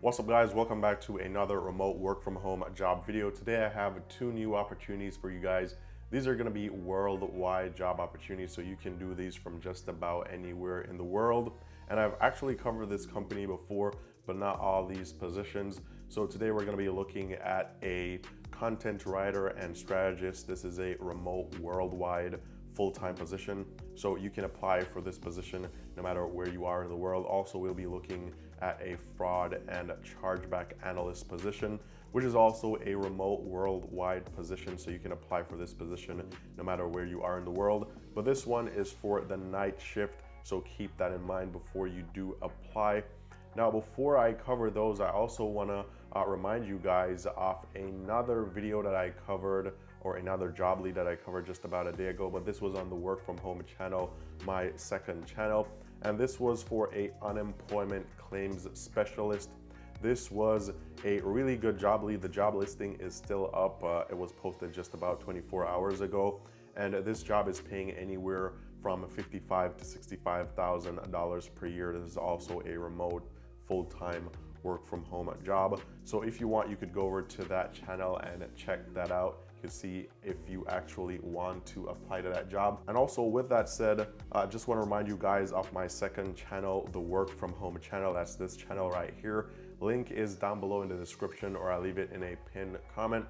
What's up guys, welcome back to another remote work from home job video. Today I have two new opportunities for you guys. These are going to be worldwide job opportunities, so you can do these from just about anywhere in the world. And I've actually covered this company before, but not all these positions. So today we're going to be looking at a content writer and strategist. This is a remote worldwide full-time position, so you can apply for this position no matter where you are in the world. Also, we'll be looking at a fraud and chargeback analyst position, which is also a remote worldwide position, so you can apply for this position no matter where you are in the world. But this one is for the night shift, so keep that in mind before you do apply. Now, before I cover those, I also want to remind you guys of another video that I covered, or another job lead that I covered just about a day ago, but this was on the work from home channel, my second channel. And this was for a unemployment claims specialist. This was a really good job lead. The job listing is still up. It was posted just about 24 hours ago. And this job is paying anywhere from $55,000 to $65,000 per year. This is also a remote full-time work from home job. So if you want, you could go over to that channel and check that out. You can see if you actually want to apply to that job. And also, with that said, I just want to remind you guys of my second channel, the work from home channel. That's this channel right here. Link is down below in the description, or I'll leave it in a pinned comment.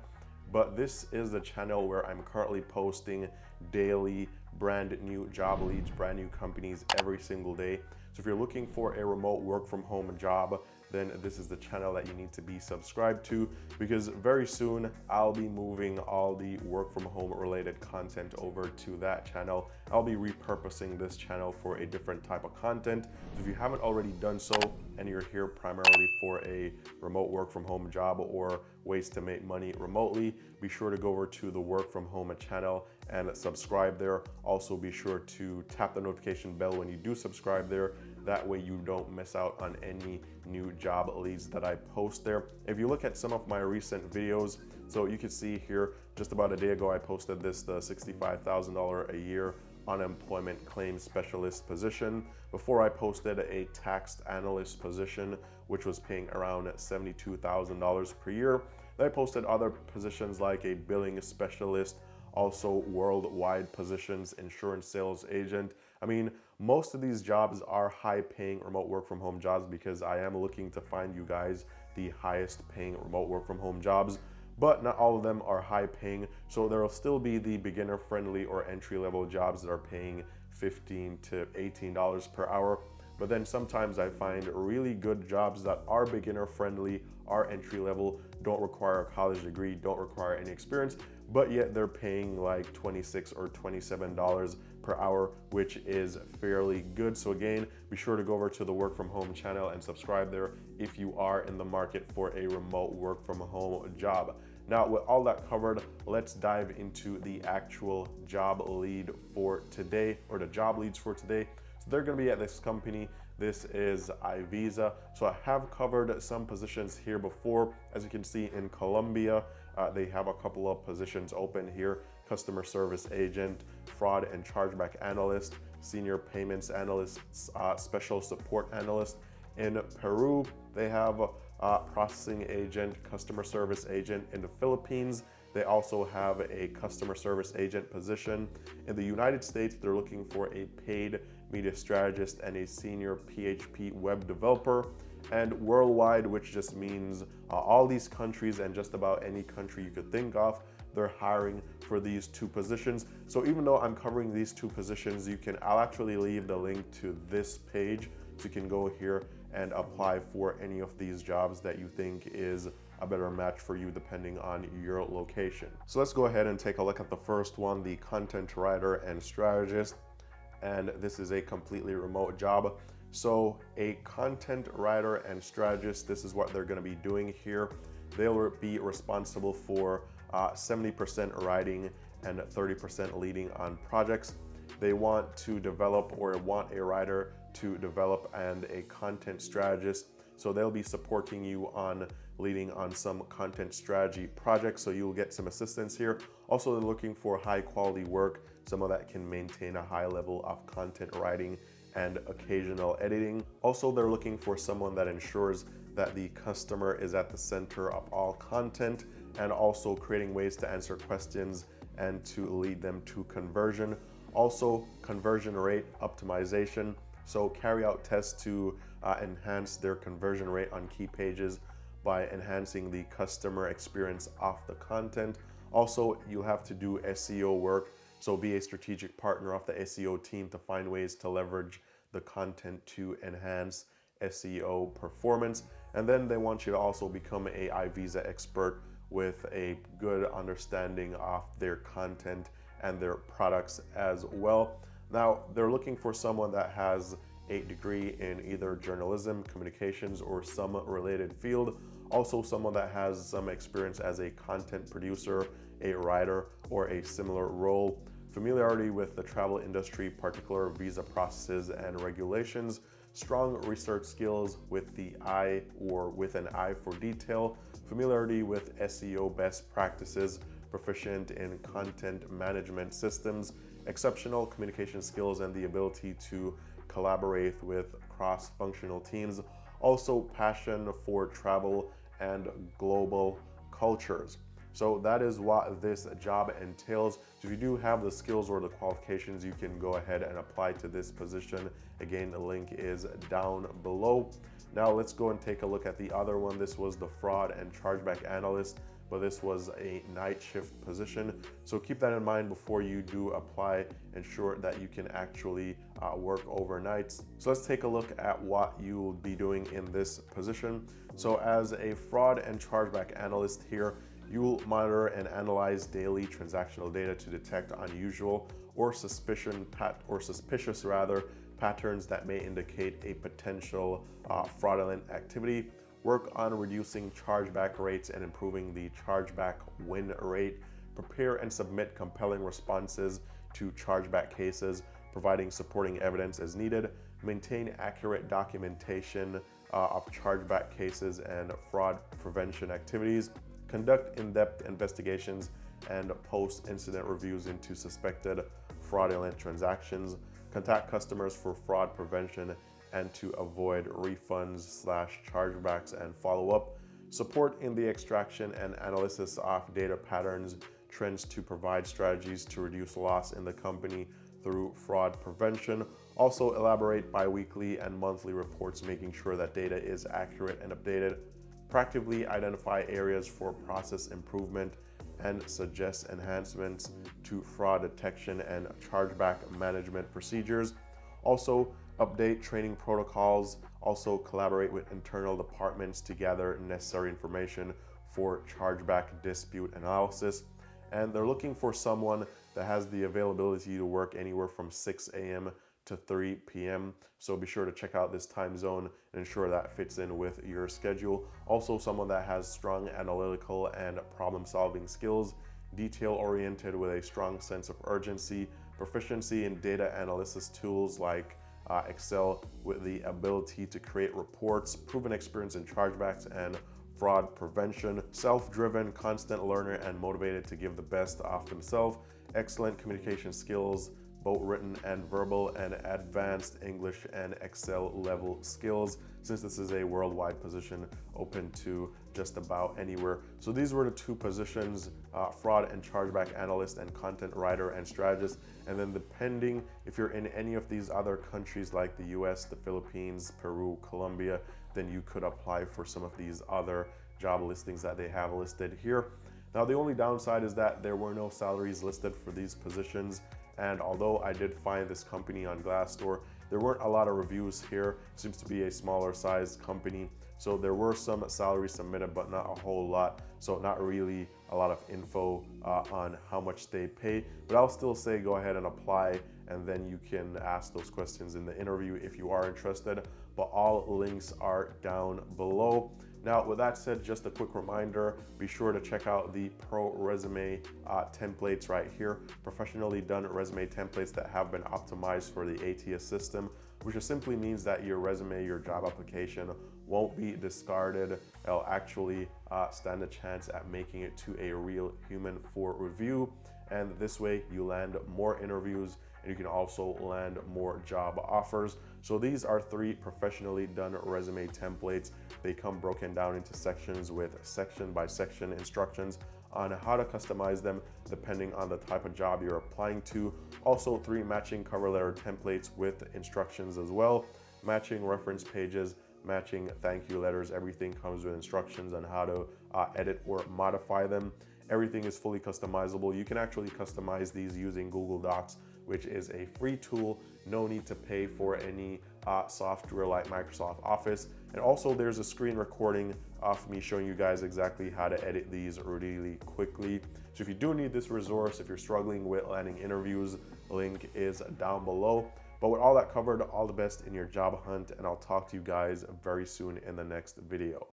But this is the channel where I'm currently posting daily brand new job leads, brand new companies every single day. So if you're looking for a remote work from home job, then this is the channel that you need to be subscribed to, because very soon I'll be moving all the work from home related content over to that channel. I'll be repurposing this channel for a different type of content. So if you haven't already done so, and you're here primarily for a remote work from home job or ways to make money remotely, be sure to go over to the work from home channel and subscribe there. Also, be sure to tap the notification bell when you do subscribe there. That way you don't miss out on any new job leads that I post there. If you look at some of my recent videos, so you can see here, just about a day ago, I posted the $65,000 a year unemployment claims specialist position. Before, I posted a tax analyst position, which was paying around $72,000 per year. Then I posted other positions like a billing specialist, also worldwide positions, insurance sales agent. I mean, most of these jobs are high paying remote work from home jobs, because I am looking to find you guys the highest paying remote work from home jobs. But not all of them are high paying. So there will still be the beginner friendly or entry level jobs that are paying $15 to $18 per hour. But then sometimes I find really good jobs that are beginner friendly, are entry level, don't require a college degree, don't require any experience, but yet they're paying like $26 or $27 per hour, which is fairly good. So again, be sure to go over to the work from home channel and subscribe there if you are in the market for a remote work from home job. Now, with all that covered, let's dive into the actual job lead for today, or the job leads for today. So they're going to be at this company. This is iVisa. So I have covered some positions here before. As you can see, in Colombia, they have a couple of positions open here: customer service agent, fraud and chargeback analyst, senior payments analyst, special support analyst. In Peru, they have processing agent, customer service agent. In the Philippines, they also have a customer service agent position. In the United States, they're looking for a paid media strategist and a senior PHP web developer. And worldwide, which just means all these countries and just about any country you could think of, they're hiring for these two positions. So even though I'm covering these two positions, I'll actually leave the link to this page, so you can go here and apply for any of these jobs that you think is a better match for you depending on your location. So let's go ahead and take a look at the first one, the content writer and strategist. And this is a completely remote job. So a content writer and strategist, this is what they're going to be doing here. They'll be responsible for 70% writing and 30% leading on projects. They want to develop, or want a writer to develop, and a content strategist. So they'll be supporting you on leading on some content strategy projects, so you'll get some assistance here. Also, they're looking for high quality work, someone that can maintain a high level of content writing and occasional editing. Also, they're looking for someone that ensures that the customer is at the center of all content, and also creating ways to answer questions and to lead them to conversion. Also, conversion rate optimization. So carry out tests to enhance their conversion rate on key pages by enhancing the customer experience of the content. Also, you have to do SEO work. So be a strategic partner of the SEO team to find ways to leverage the content to enhance SEO performance. And then they want you to also become an iVisa expert with a good understanding of their content and their products as well. Now, they're looking for someone that has a degree in either journalism, communications, or some related field. Also, someone that has some experience as a content producer, a writer, or a similar role. Familiarity with the travel industry, particular visa processes and regulations. Strong research skills with an eye for detail. Familiarity with SEO best practices. Proficient in content management systems. Exceptional communication skills and the ability to collaborate with cross-functional teams. Also, passion for travel and global cultures. So that is what this job entails. So if you do have the skills or the qualifications, you can go ahead and apply to this position. Again, the link is down below. Now let's go and take a look at the other one. This was the fraud and chargeback analyst, but this was a night shift position. So keep that in mind before you do apply. Ensure that you can actually work overnights. So let's take a look at what you'll be doing in this position. So as a fraud and chargeback analyst here, you will monitor and analyze daily transactional data to detect unusual or suspicious patterns that may indicate a potential fraudulent activity. Work on reducing chargeback rates and improving the chargeback win rate. Prepare and submit compelling responses to chargeback cases, providing supporting evidence as needed. Maintain accurate documentation of chargeback cases and fraud prevention activities. Conduct in-depth investigations and post-incident reviews into suspected fraudulent transactions. Contact customers for fraud prevention and to avoid refunds/chargebacks and follow up. Support in the extraction and analysis of data patterns, trends to provide strategies to reduce loss in the company through fraud prevention. Also elaborate bi-weekly and monthly reports, making sure that data is accurate and updated. Proactively identify areas for process improvement and suggest enhancements to fraud detection and chargeback management procedures. Also, update training protocols. Also, collaborate with internal departments to gather necessary information for chargeback dispute analysis. And they're looking for someone that has the availability to work anywhere from 6 a.m. to 3 p.m. So be sure to check out this time zone and ensure that fits in with your schedule. Also, someone that has strong analytical and problem-solving skills, detail-oriented with a strong sense of urgency, proficiency in data analysis tools like Excel with the ability to create reports, proven experience in chargebacks and fraud prevention, self-driven, constant learner, and motivated to give the best of themselves, excellent communication skills, both written and verbal, and advanced English and Excel level skills, since this is a worldwide position open to just about anywhere. So these were the two positions, fraud and chargeback analyst and content writer and strategist. And then depending if you're in any of these other countries like the US, the Philippines, Peru, Colombia, then you could apply for some of these other job listings that they have listed here. Now, the only downside is that there were no salaries listed for these positions. And although I did find this company on Glassdoor, there weren't a lot of reviews here. It seems to be a smaller sized company. So there were some salaries submitted, but not a whole lot. So not really a lot of info on how much they pay. But I'll still say go ahead and apply, and then you can ask those questions in the interview if you are interested. But all links are down below. Now, with that said, just a quick reminder, be sure to check out the pro resume templates right here. Professionally done resume templates that have been optimized for the ATS system, which just simply means that your resume, your job application won't be discarded. It'll actually stand a chance at making it to a real human for review. And this way you land more interviews and you can also land more job offers. So these are 3 professionally done resume templates. They come broken down into sections with section by section instructions on how to customize them depending on the type of job you're applying to. Also 3 matching cover letter templates with instructions as well, matching reference pages, matching thank you letters. Everything comes with instructions on how to edit or modify them. Everything is fully customizable. You can actually customize these using Google Docs, which is a free tool. No need to pay for any software like Microsoft Office. And also there's a screen recording of me showing you guys exactly how to edit these really quickly. So if you do need this resource, if you're struggling with landing interviews, link is down below. But with all that covered, all the best in your job hunt, and I'll talk to you guys very soon in the next video.